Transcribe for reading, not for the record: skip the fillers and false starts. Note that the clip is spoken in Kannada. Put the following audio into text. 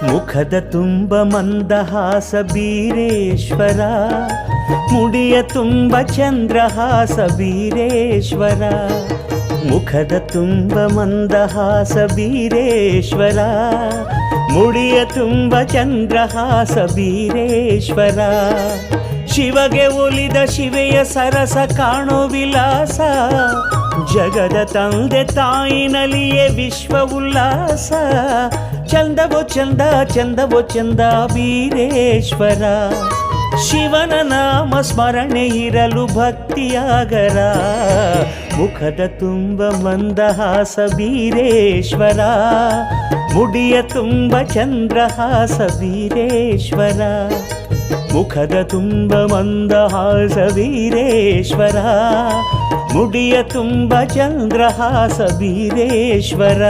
ಮುಖದ ತುಂಬ ಮಂದಹಾಸ ಬೀರೇಶ್ವರ, ಮುಡಿಯ ತುಂಬ ಚಂದ್ರಹಾಸ ಬೀರೇಶ್ವರ. ಮುಖದ ತುಂಬ ಮಂದಹಾಸ ಬೀರೇಶ್ವರ, ಮುಡಿಯ ತುಂಬ ಚಂದ್ರಹಾಸ ಬೀರೇಶ್ವರ. ಶಿವಗೆ ಒಲಿದ ಶಿವೆಯ ಸರಸ ಕಾಣೋ ವಿಲಾಸ, ಜಗದ ತಂದೆ ತಾಯಿನಲ್ಲಿಯೇ ವಿಶ್ವ ಉಲ್ಲಾಸ. ಚಂದವೋ ಚಂದ ಚಂದವೋ ಚಂದ ಬೀರೇಶ್ವರ, ಶಿವನ ನಾಮ ಸ್ಮರಣೆ ಇರಲು ಭಕ್ತಿಯಾಗರ. ಮುಖದ ತುಂಬ ಮಂದಹಾಸ ಬೀರೇಶ್ವರ, ಮುಡಿಯ ತುಂಬ ಚಂದ್ರಹಾಸ ಬೀರೇಶ್ವರ. ಮುಖದ ತುಂಬ ಮಂದಹಾಸ ಬೀರೇಶ್ವರ, ಮುಡಿಯ ತುಂಬ ಚಂದ್ರಹಾಸ ಬೀರೇಶ್ವರ.